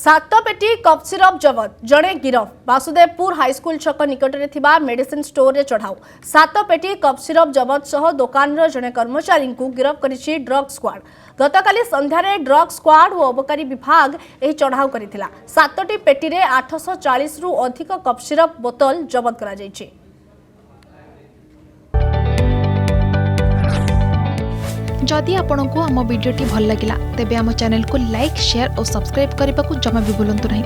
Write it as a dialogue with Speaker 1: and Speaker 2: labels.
Speaker 1: सात पेटी cough syrup जबत जड़े गिरफ वासुदेवपुर हाईस्कल छक निकट में मेडिसिन स्टोर रे चढ़ाऊ सात पेटी कफ सिरप जबत सह दुकान जड़े कर्मचारी को गिरफ करिछि ड्रग स्क्वाड। गतकाली संध्यारे ड्रग स्क्वाड और अबकारी विभाग यह चढ़ाऊ करथिला। सातटी पेटी रे 840 रु अधिक कफ सिरप बोतल जबत करा जायछि।
Speaker 2: जदि आपंक आम भिडी भल लगा तेब आम चैनल को लाइक शेयर और सब्सक्राइब करने को जमा भी भूलु नहीं।